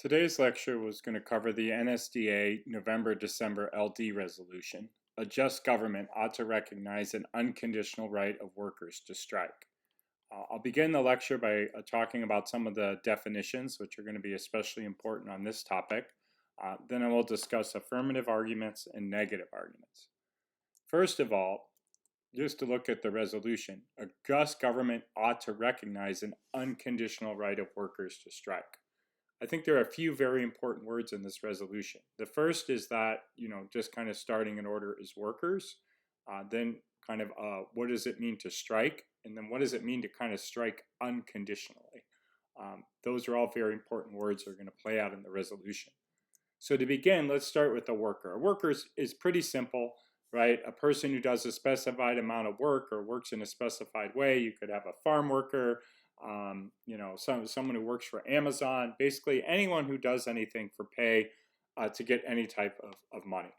Today's lecture was going to cover the NSDA November-December LD resolution. A just government ought to recognize an unconditional right of workers to strike. I'll begin the lecture by talking about some of the definitions, which are going to be especially important on this topic. Then I will discuss affirmative arguments and negative arguments. First of all, just to look at the resolution, a just government ought to recognize an unconditional right of workers to strike. I think there are a few very important words in this resolution. The first is that, just kind of starting in order is workers. Then kind of what does it mean to strike? And then what does it mean to kind of strike unconditionally? Those are all very important words that are going to play out in the resolution. So to begin, let's start with the worker. A worker is pretty simple, right? A person who does a specified amount of work or works in a specified way. You could have a farm worker, someone who works for Amazon, basically anyone who does anything for pay to get any type of money.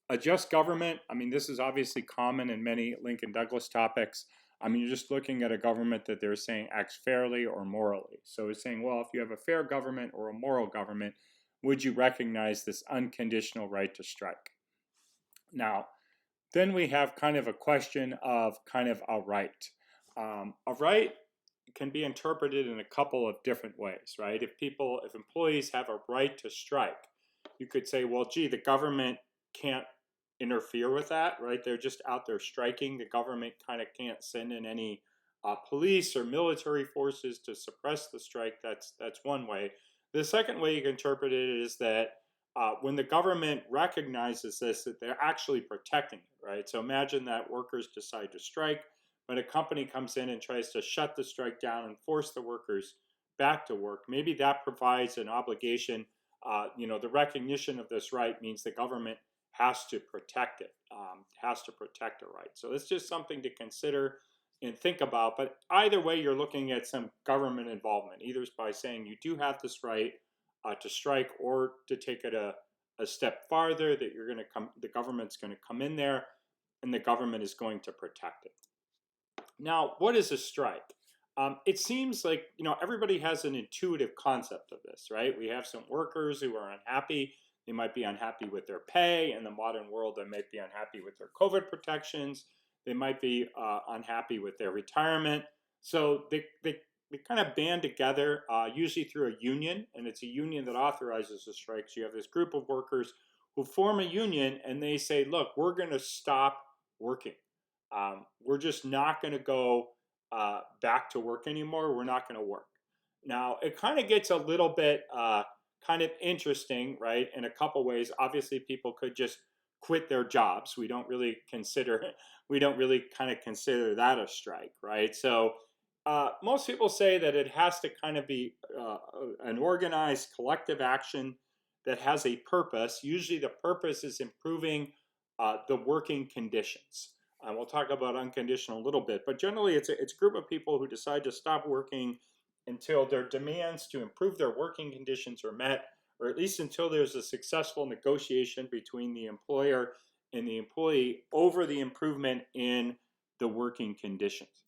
A just government, this is obviously common in many Lincoln Douglas topics. You're just looking at a government that they're saying acts fairly or morally. So it's saying, well, if you have a fair government or a moral government, would you recognize this unconditional right to strike? Now, then we have kind of a question of kind of a right. A right can be interpreted in a couple of different ways, right? If employees have a right to strike, you could say, well, gee, the government can't interfere with that, right? They're just out there striking. The government kind of can't send in any police or military forces to suppress the strike. That's one way. The second way you can interpret it is that when the government recognizes this, that they're actually protecting it, right? So imagine that workers decide to strike, but a company comes in and tries to shut the strike down and force the workers back to work. Maybe that provides an obligation. The recognition of this right means the government has to protect it, has to protect a right. So it's just something to consider and think about. But either way, you're looking at some government involvement, either by saying you do have this right to strike, or to take it a step farther, that the government's going to come in there and the government is going to protect it. Now, what is a strike? It seems like, everybody has an intuitive concept of this, right? We have some workers who are unhappy. They might be unhappy with their pay. In the modern world, they might be unhappy with their COVID protections. They might be unhappy with their retirement. So they kind of band together, usually through a union, and it's a union that authorizes the strikes. You have this group of workers who form a union, and they say, look, we're going to stop working. We're just not going to go back to work anymore. We're not going to work. Now, it kind of gets a little bit kind of interesting, right? In a couple ways. Obviously, people could just quit their jobs. We don't really kind of consider that a strike, right? So most people say that it has to kind of be an organized collective action that has a purpose. Usually the purpose is improving the working conditions. We'll talk about unconditional a little bit, but generally it's a group of people who decide to stop working until their demands to improve their working conditions are met, or at least until there's a successful negotiation between the employer and the employee over the improvement in the working conditions.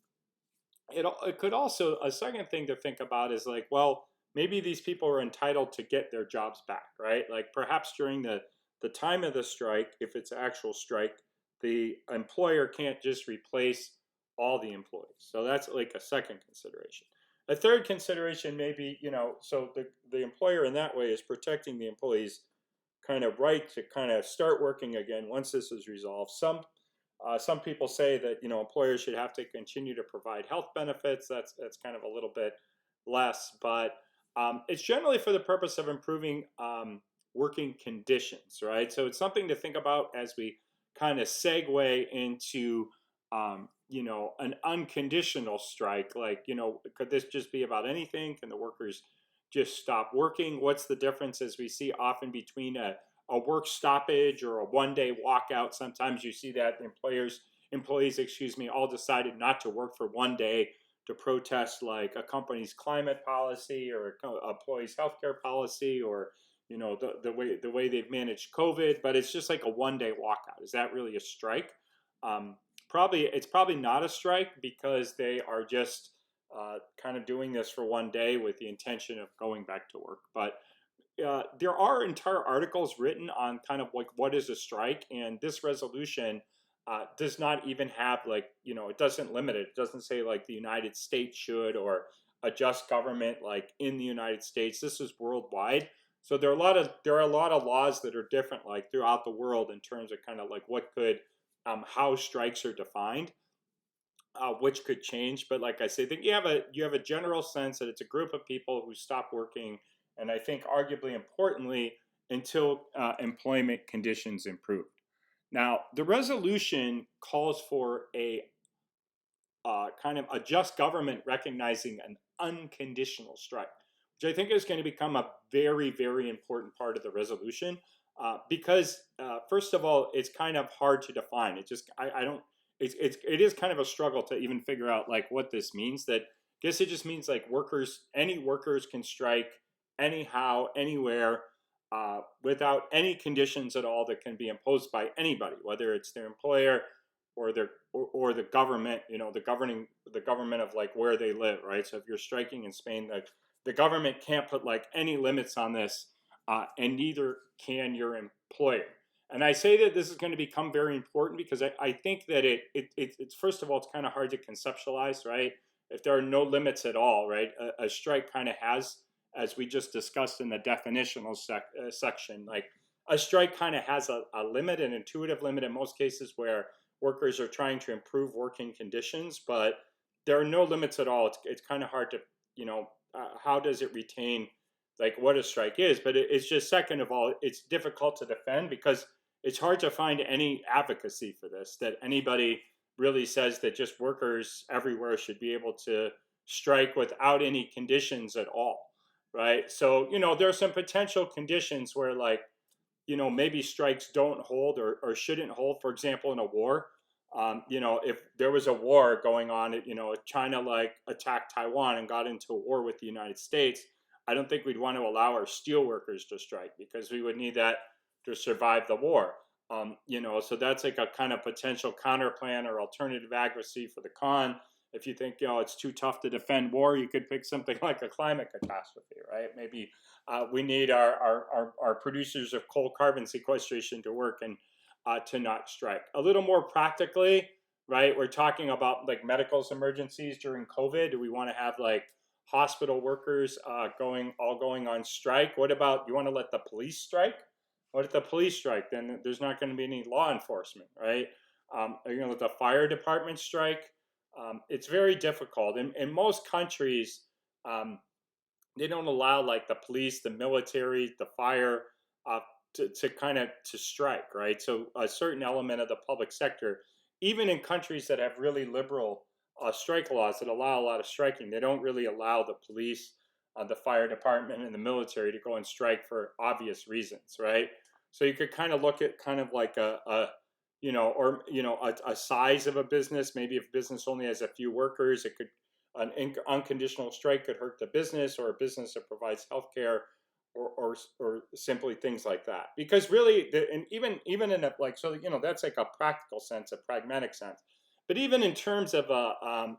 It could also, a second thing to think about is like, well, maybe these people are entitled to get their jobs back, right? Like perhaps during the time of the strike, if it's an actual strike, the employer can't just replace all the employees. So that's like a second consideration. A third consideration may be, so the employer in that way is protecting the employees' kind of right to kind of start working again once this is resolved. Some people say that employers should have to continue to provide health benefits. That's kind of a little bit less, but it's generally for the purpose of improving working conditions, right? So it's something to think about as we kind of segue into an unconditional strike. Like, could this just be about anything? Can the workers just stop working? What's the difference, as we see often, between a work stoppage or a one-day walkout? Sometimes you see that employees, all decided not to work for one day to protest like a company's climate policy or a employee's healthcare policy, or the way they've managed COVID, but it's just like a one-day walkout. Is that really a strike? It's probably not a strike, because they are just kind of doing this for one day with the intention of going back to work. But there are entire articles written on kind of like what is a strike, and this resolution does not even have like, it doesn't limit it. It doesn't say like the United States should or a just government like in the United States. This is worldwide. So there are a lot of laws that are different like throughout the world in terms of kind of like what could how strikes are defined, which could change. But like I say, I think you have a general sense that it's a group of people who stop working, and I think arguably importantly, until employment conditions improve. Now, the resolution calls for a kind of a just government recognizing an unconditional strike, which I think is going to become a very, very important part of the resolution because, first of all, it's kind of hard to define. It just, I don't, it is kind of a struggle to even figure out like what this means. That I guess it just means like any workers can strike anyhow, anywhere, without any conditions at all that can be imposed by anybody, whether it's their employer or the government, the government of like where they live, right? So if you're striking in Spain, the government can't put like any limits on this, and neither can your employer. And I say that this is going to become very important because I think that it's first of all, it's kind of hard to conceptualize, right? If there are no limits at all, right? A strike kind of has, as we just discussed in the definitional section, like a strike kind of has a limit, an intuitive limit in most cases where workers are trying to improve working conditions, but there are no limits at all. It's kind of hard to, how does it retain like what a strike is? But it's just, second of all, it's difficult to defend because it's hard to find any advocacy for this, that anybody really says that just workers everywhere should be able to strike without any conditions at all, right? So, there are some potential conditions where like, maybe strikes don't hold or shouldn't hold. For example, in a war, if there was a war going on, if China like attacked Taiwan and got into a war with the United States, I don't think we'd want to allow our steel workers to strike because we would need that to survive the war. So that's like a kind of potential counter plan or alternative advocacy for the con. If you think, it's too tough to defend war, you could pick something like a climate catastrophe, right? Maybe we need our producers of coal carbon sequestration to work and to not strike. A little more practically, right? We're talking about like medical emergencies during COVID. Do we want to have like hospital workers going on strike? What about, you want to let the police strike? What if the police strike? Then there's not going to be any law enforcement, right? Are you going to let the fire department strike? It's very difficult. In most countries, they don't allow like the police, the military, the fire uh, to strike, right? So a certain element of the public sector, even in countries that have really liberal strike laws that allow a lot of striking, they don't really allow the police, the fire department, and the military to go and strike for obvious reasons, right? So you could kind of look at kind of like a size of a business. Maybe if business only has a few workers, it could, an unconditional strike could hurt the business, or a business that provides healthcare, or simply things like that. Because really, and even in a like, so that's like a practical sense, a pragmatic sense. But even in terms of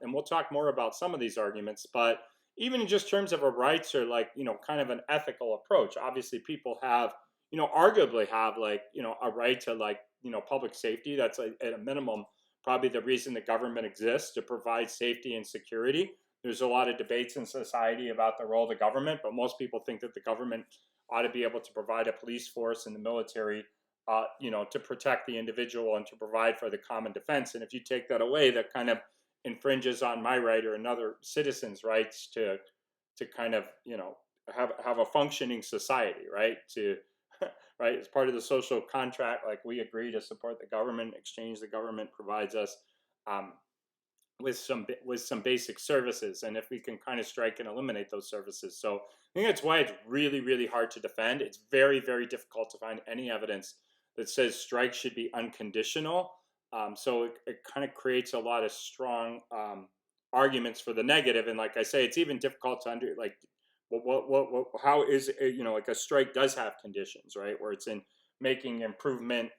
and we'll talk more about some of these arguments, but even in just terms of a rights or like kind of an ethical approach, obviously people have arguably have like a right to like public safety. That's at a minimum probably the reason the government exists, to provide safety and security. There's a lot of debates in society about the role of the government, but most people think that the government ought to be able to provide a police force and the military, to protect the individual and to provide for the common defense. And if you take that away, that kind of infringes on my right or another citizen's rights to kind of have a functioning society, right? To right, as part of the social contract, like we agree to support the government, exchange the government provides us um, with some basic services, and if we can kind of strike and eliminate those services. So I think that's why it's really, really hard to defend. It's very, very difficult to find any evidence that says strikes should be unconditional. So it kind of creates a lot of strong arguments for the negative. And like I say, it's even difficult to how is it, like a strike does have conditions, right? Where it's in making improvement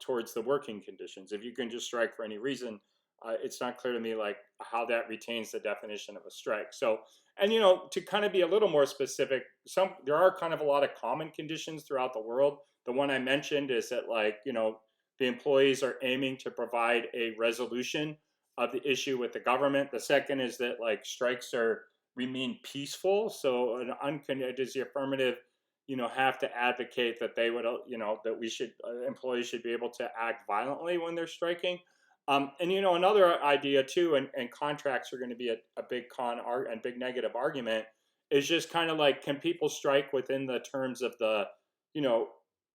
towards the working conditions. If you can just strike for any reason, It's not clear to me like how that retains the definition of a strike. So, and to kind of be a little more specific, there are kind of a lot of common conditions throughout the world. The one I mentioned is that like the employees are aiming to provide a resolution of the issue with the government. The second is that like strikes are remain peaceful. So does the affirmative have to advocate that they would that we should employees should be able to act violently when they're striking. And another idea too, and contracts are going to be a big and big negative argument, is just kind of like, can people strike within the terms of the, you know,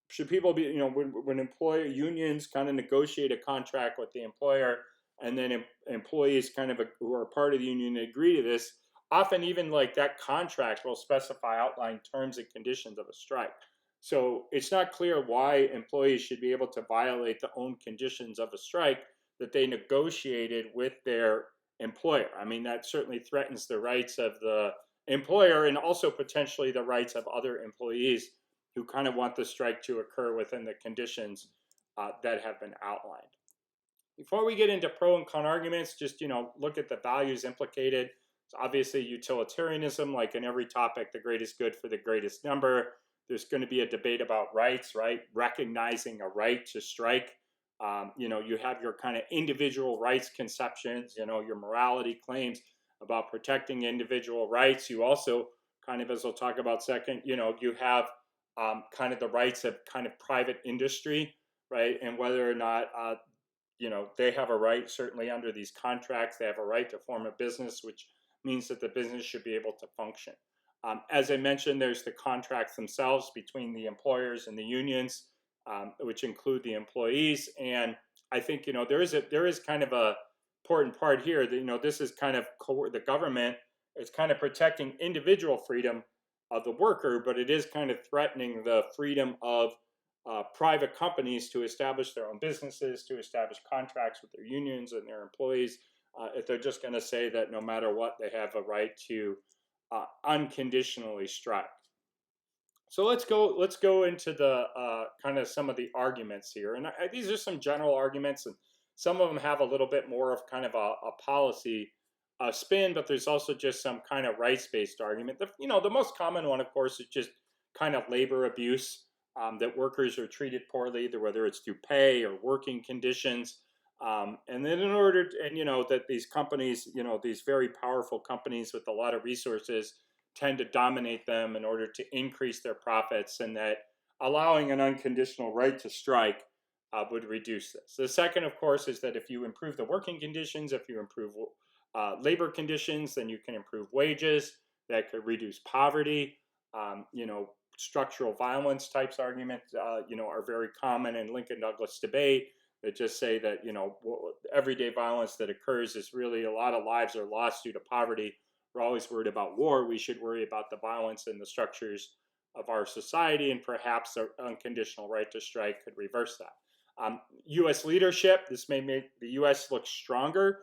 should people be, when employer unions kind of negotiate a contract with the employer, and then employees kind of who are part of the union agree to this, often even like that contract will specify outline terms and conditions of a strike. So it's not clear why employees should be able to violate the own conditions of a strike that they negotiated with their employer. I mean, that certainly threatens the rights of the employer and also potentially the rights of other employees who kind of want the strike to occur within the conditions that have been outlined. Before we get into pro and con arguments, just look at the values implicated. It's obviously utilitarianism, like in every topic, the greatest good for the greatest number. There's going to be a debate about rights, right? Recognizing a right to strike. You have your kind of individual rights conceptions, your morality claims about protecting individual rights. You also kind of, as we'll talk about second, you have kind of the rights of kind of private industry, right? And whether or not they have a right, certainly under these contracts, they have a right to form a business, which means that the business should be able to function. As I mentioned, there's the contracts themselves between the employers and the unions, which include the employees. And I think there is kind of a important part here that this is kind of the government is kind of protecting individual freedom of the worker, but it is kind of threatening the freedom of private companies to establish their own businesses, to establish contracts with their unions and their employees, if they're just going to say that no matter what, they have a right to unconditionally strike. So let's go into the kind of some of the arguments here, and these are some general arguments, and some of them have a little bit more of kind of a policy spin, but there's also just some kind of rights-based argument. The most common one, of course, is just kind of labor abuse. That workers are treated poorly, whether it's through pay or working conditions. And then that these companies, these very powerful companies with a lot of resources tend to dominate them in order to increase their profits, and that allowing an unconditional right to strike would reduce this. The second, of course, is that if you improve the working conditions, if you improve labor conditions, then you can improve wages. That could reduce poverty. Structural violence types arguments, are very common in Lincoln Douglas debate that just say that, everyday violence that occurs is really a lot of lives are lost due to poverty. We're always worried about war. We should worry about the violence in the structures of our society, and perhaps the unconditional right to strike could reverse that. U.S. leadership, this may make the U.S. look stronger.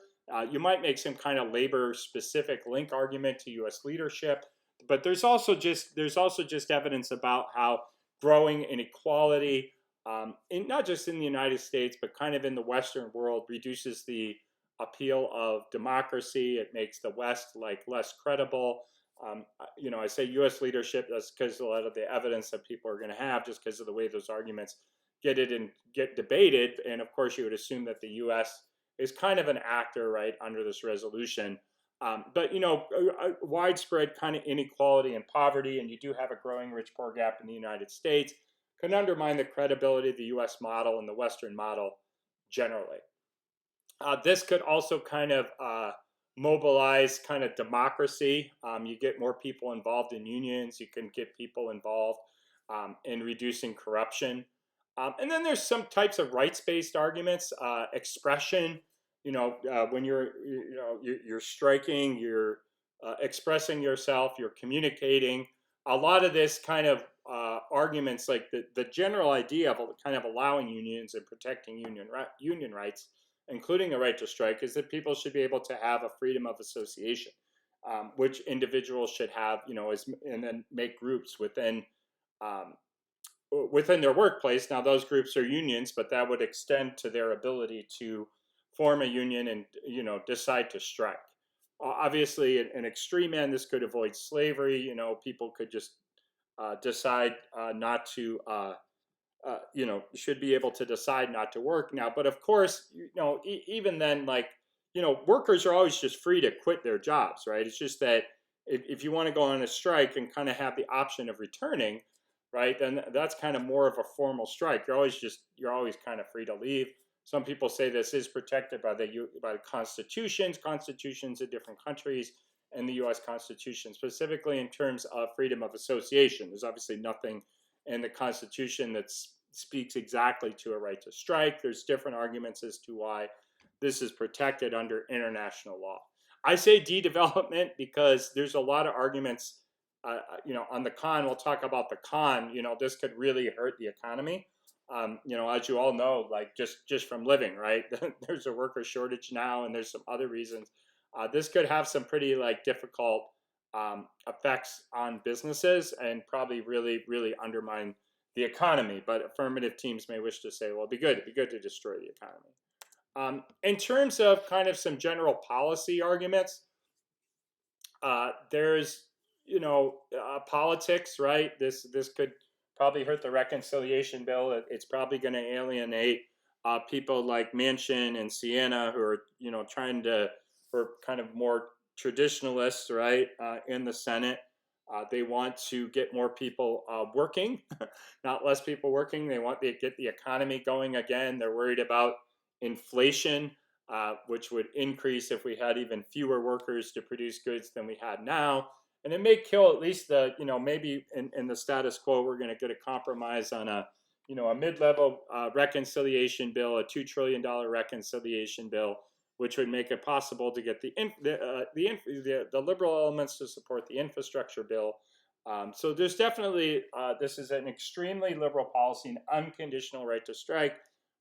You might make some kind of labor-specific link argument to U.S. leadership. But there's also just evidence about how growing inequality, not just in the United States, but kind of in the Western world, reduces the appeal of democracy. It makes the West less credible. I say U.S. leadership, that's because a lot of the evidence that people are going to have, just because of the way those arguments get debated. And of course, you would assume that the U.S. is kind of an actor, right, under this resolution. But widespread kind of inequality and poverty, and you do have a growing rich-poor gap in the United States, can undermine the credibility of the U.S. model and the Western model generally. This could also kind of mobilize kind of democracy. You get more people involved in unions. You can get people involved in reducing corruption. And then there's some types of rights-based arguments, expression. When you're striking, you're expressing yourself, you're communicating. A lot of this kind of arguments, like the general idea of kind of allowing unions and protecting union rights, including the right to strike, is that people should be able to have a freedom of association, which individuals should have, and then make groups within their workplace. Now, those groups are unions, but that would extend to their ability to form a union and decide to strike. Obviously, an extreme end, this could avoid slavery. People could just decide not to. Should be able to decide not to work now. But of course, even then, like, workers are always just free to quit their jobs, right? It's just that if you want to go on a strike and kind of have the option of returning, right, then that's kind of more of a formal strike. You're always kind of free to leave. Some people say this is protected by the constitutions of different countries, and the U.S. Constitution, specifically in terms of freedom of association. There's obviously nothing in the Constitution that speaks exactly to a right to strike. There's different arguments as to why this is protected under international law. I say de-development because there's a lot of arguments. On the con, we'll talk about the con. This could really hurt the economy. As you all know, like just from living, right? There's a worker shortage now, and there's some other reasons. This could have some pretty difficult effects on businesses and probably really, really undermine the economy. But affirmative teams may wish to say, well, it'd be good to destroy the economy. In terms of kind of some general policy arguments, there's politics, right? This could probably hurt the reconciliation bill. It's probably going to alienate people like Manchin and Siena, who are trying to, or kind of more traditionalists, right, in the Senate. They want to get more people working, not less people working. They want to get the economy going again. They're worried about inflation, which would increase if we had even fewer workers to produce goods than we had now. And it may kill at least maybe in the status quo, we're going to get a compromise on a mid-level reconciliation bill, a $2 trillion reconciliation bill, which would make it possible to get the liberal elements to support the infrastructure bill. So there's definitely, this is an extremely liberal policy, an unconditional right to strike,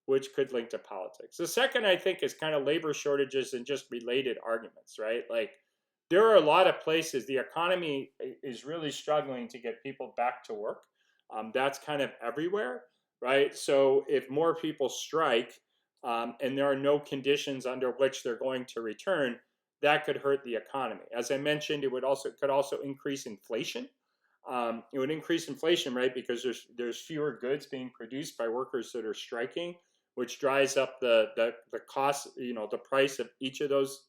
which could link to politics. The second, I think, is kind of labor shortages and just related arguments, right? Like, there are a lot of places the economy is really struggling to get people back to work. That's kind of everywhere, right? So if more people strike, and there are no conditions under which they're going to return, that could hurt the economy. As I mentioned, could also increase inflation. It would increase inflation, right? Because there's fewer goods being produced by workers that are striking, which drives up the cost, the price of each of those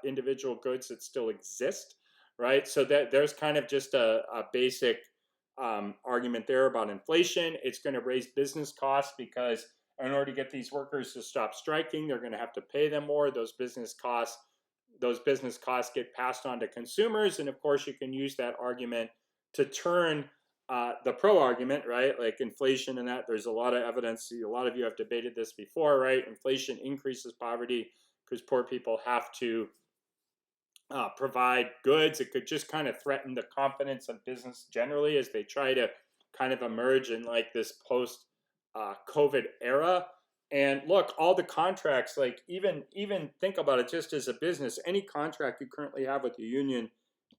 individual goods that still exist, right? So that there's kind of just a basic argument there about inflation. It's going to raise business costs because in order to get these workers to stop striking, they're going to have to pay them more. Those business costs get passed on to consumers, and of course, you can use that argument to turn the pro argument, right? Like inflation and that. There's a lot of evidence. A lot of you have debated this before, right? Inflation increases poverty because poor people have to provide goods. It could just kind of threaten the confidence of business generally as they try to kind of emerge in like this post COVID era. And look, all the contracts, like even think about it just as a business, any contract you currently have with the union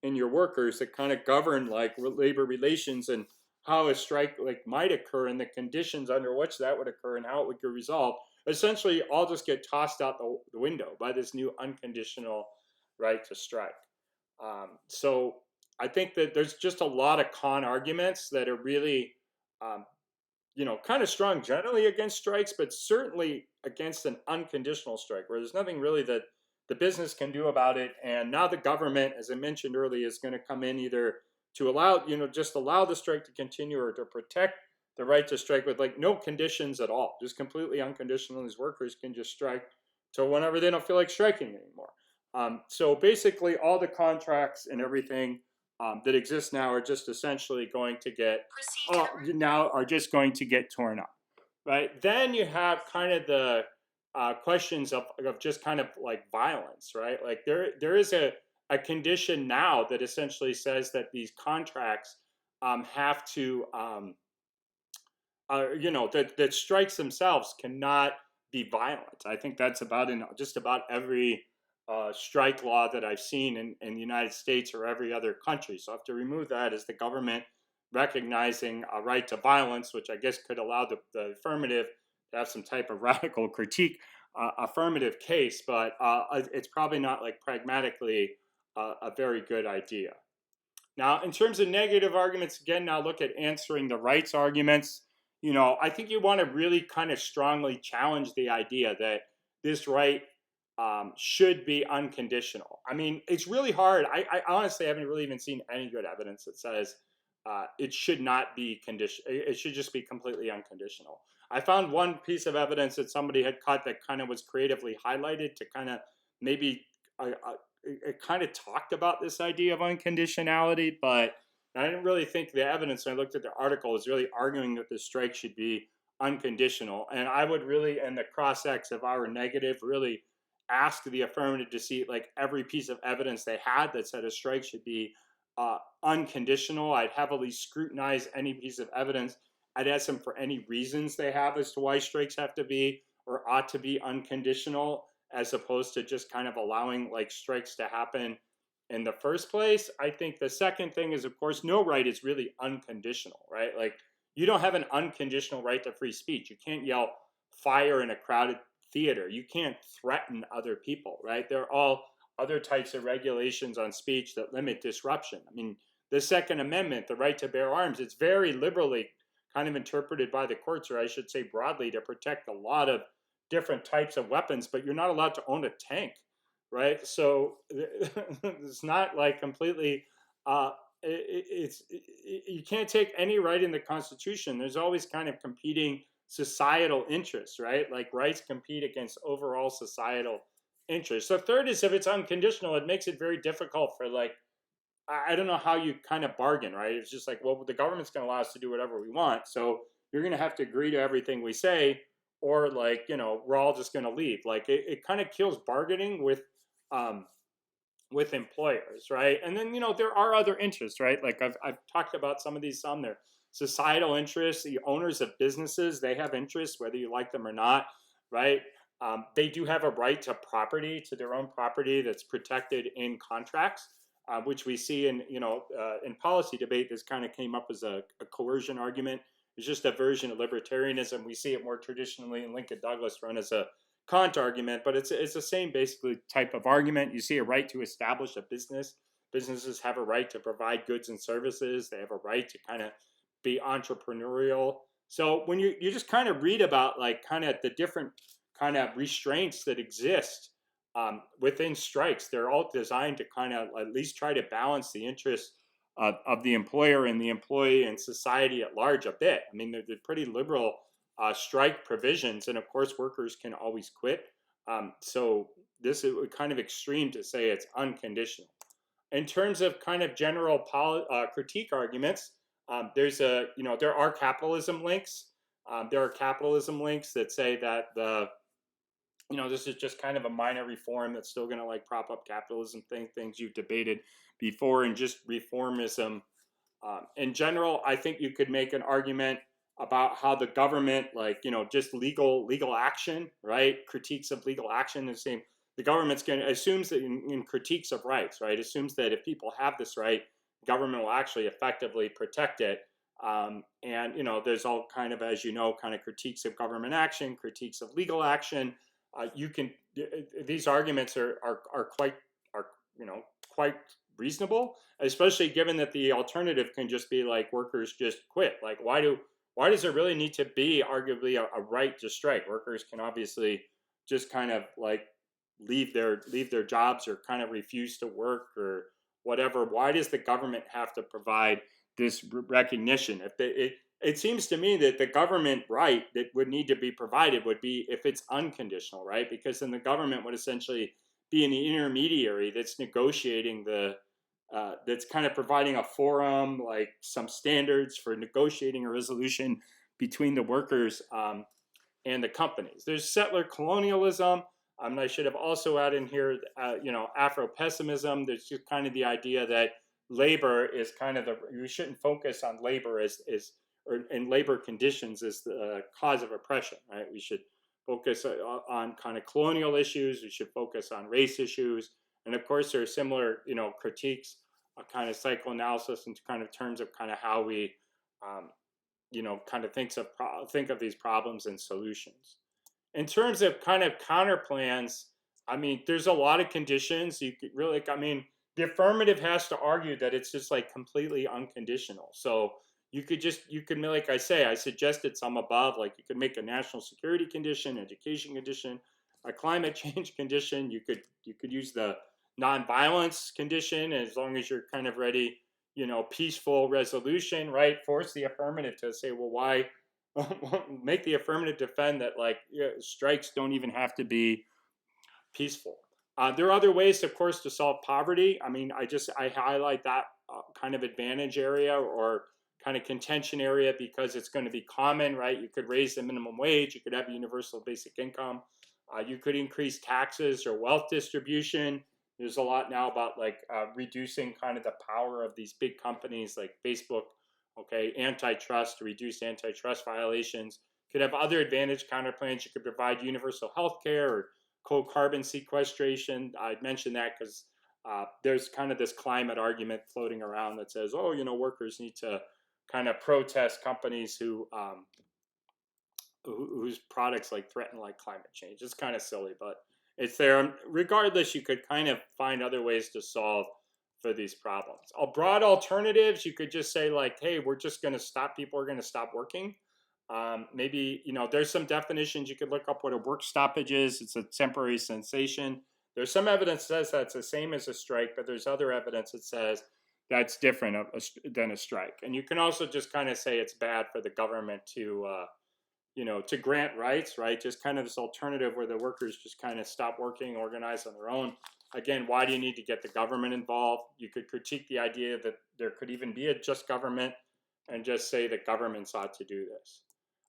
and your workers that kind of govern like labor relations and how a strike like might occur and the conditions under which that would occur and how it would get resolved, essentially all just get tossed out the window by this new unconditional right to strike. So I think that there's just a lot of con arguments that are really, kind of strong generally against strikes, but certainly against an unconditional strike where there's nothing really that the business can do about it. And now the government, as I mentioned earlier, is going to come in either to allow, just allow the strike to continue or to protect the right to strike with like no conditions at all, just completely unconditional. These workers can just strike till whenever they don't feel like striking anymore. So basically all the contracts and everything that exist now are just essentially going to get torn up, right? Then you have kind of the questions of just kind of like violence, right? Like there is a condition now that essentially says that these contracts have to, that strikes themselves cannot be violent. I think that's about in just about every strike law that I've seen in the United States or every other country. So I have to remove that as the government recognizing a right to violence, which I guess could allow the affirmative to have some type of radical critique affirmative case, but it's probably not like pragmatically a very good idea. Now, in terms of negative arguments, again, now look at answering the rights arguments. I think you want to really kind of strongly challenge the idea that this right should be unconditional. I mean, it's really hard. I honestly haven't really even seen any good evidence that says it should not be conditional. It should just be completely unconditional. I found one piece of evidence that somebody had cut that kind of was creatively highlighted to kind of maybe it kind of talked about this idea of unconditionality, but I didn't really think the evidence when I looked at the article was really arguing that the strike should be unconditional. And I would really, in the cross-ex of our negative, really ask the affirmative to see like every piece of evidence they had that said a strike should be unconditional. I'd heavily scrutinize any piece of evidence. I'd ask them for any reasons they have as to why strikes have to be or ought to be unconditional, as opposed to just kind of allowing like strikes to happen in the first place. I think the second thing is, of course, no right is really unconditional, right? Like you don't have an unconditional right to free speech. You can't yell fire in a crowded theater. You can't threaten other people, right? There are all other types of regulations on speech that limit disruption. I mean, the Second Amendment, the right to bear arms, it's very liberally kind of interpreted by the courts, or I should say broadly, to protect a lot of different types of weapons, but you're not allowed to own a tank, right? So it's not like completely. You can't take any right in the Constitution. There's always kind of competing societal interests, right? Like rights compete against overall societal interests. So third is if it's unconditional, it makes it very difficult for like I don't know how you kind of bargain, right? It's just like, well, the government's going to allow us to do whatever we want, so you're going to have to agree to everything we say, or like we're all just going to leave. Like it kind of kills bargaining um, with employers, right? And then there are other interests, right? Like I've talked about some of these. Some they're societal interests. The owners of businesses, they have interests whether you like them or not, right? They do have a right to property, to their own property that's protected in contracts, which we see in policy debate. This kind of came up as a coercion argument. It's just a version of libertarianism. We see it more traditionally in Lincoln Douglas run as a Kant argument, but it's the same basically type of argument. You see a right to establish a business. Businesses have a right to provide goods and services. They have a right to kind of be entrepreneurial. So when you just kind of read about like kind of the different kind of restraints that exist within strikes, they're all designed to kind of at least try to balance the interests of the employer and the employee and society at large a bit. I mean, they're pretty liberal strike provisions, and of course, workers can always quit. So this is kind of extreme to say it's unconditional. In terms of kind of general critique arguments, there are capitalism links. There are capitalism links that say that this is just kind of a minor reform that's still going to like prop up capitalism, things you've debated before, and just reformism. In general, I think you could make an argument about how the government, like just legal action, right? Critiques of legal action. The government's going to assumes that in critiques of rights, right? Assumes that if people have this right, government will actually effectively protect it. And there's all kind of, as kind of critiques of government action, critiques of legal action. These arguments are quite reasonable, especially given that the alternative can just be like workers just quit. Like why does there really need to be arguably a right to strike? Workers can obviously just kind of like leave their jobs or kind of refuse to work or whatever. Why does the government have to provide this recognition? It seems to me that the government right that would need to be provided would be if it's unconditional, right? Because then the government would essentially be an intermediary that's negotiating that's kind of providing a forum, like some standards for negotiating a resolution between the workers and the companies. There's settler colonialism. I should have also added in here, Afro-pessimism. There's just kind of the idea that labor is kind of we shouldn't focus on labor and labor conditions as the cause of oppression, right? We should focus on kind of colonial issues. We should focus on race issues. And of course, there are similar, critiques, kind of psychoanalysis in kind of terms of kind of how we, kind of think of these problems and solutions. In terms of kind of counter plans, I mean, there's a lot of conditions. You could really, I mean, the affirmative has to argue that it's just like completely unconditional. So you could, like I say, I suggested some above, like you could make a national security condition, education condition, a climate change condition. You could use the nonviolence condition as long as you're kind of ready, peaceful resolution, right? Force the affirmative to say, well, why make the affirmative defend that like strikes don't even have to be peaceful. There are other ways, of course, to solve poverty. I mean, I highlight that kind of advantage area or kind of contention area because it's going to be common, right? You could raise the minimum wage, you could have universal basic income, you could increase taxes or wealth distribution. There's a lot now about like reducing kind of the power of these big companies like Facebook. Okay, antitrust to reduce antitrust violations. Could have other advantage counterplans. You could provide universal health care or coal carbon sequestration. I mentioned that because there's kind of this climate argument floating around that says, oh, workers need to kind of protest companies whose products like threaten like climate change. It's kind of silly, but it's there. Regardless, you could kind of find other ways to solve for these problems. Broad alternatives, you could just say like, hey, we're just going to stop, people are going to stop working. Maybe, there's some definitions you could look up what a work stoppage is. It's a temporary cessation. There's some evidence that says that's the same as a strike, but there's other evidence that says that's different than a strike. And you can also just kind of say it's bad for the government to grant rights, right? Just kind of this alternative where the workers just kind of stop working, organize on their own. Again, why do you need to get the government involved? You could critique the idea that there could even be a just government and just say that governments ought to do this.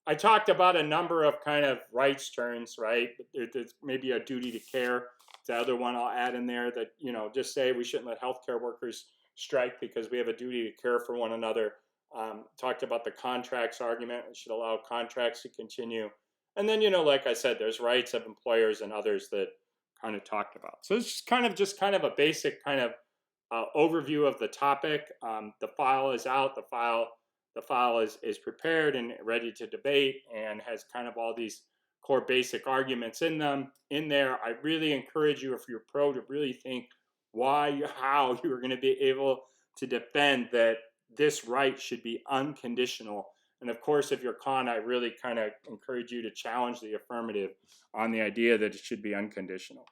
I talked about a number of kind of rights turns, right? There's maybe a duty to care. The other one I'll add in there that, just say we shouldn't let healthcare workers strike because we have a duty to care for one another. Talked about the contracts argument. We should allow contracts to continue. And then, like I said, there's rights of employers and others that kind of talked about. So it's just kind of a basic kind of overview of the topic. The file is out. The file is prepared and ready to debate and has kind of all these core basic arguments in there. I really encourage you, if you're pro, to really think how you are going to be able to defend that this right should be unconditional. And of course, if you're con, I really kind of encourage you to challenge the affirmative on the idea that it should be unconditional.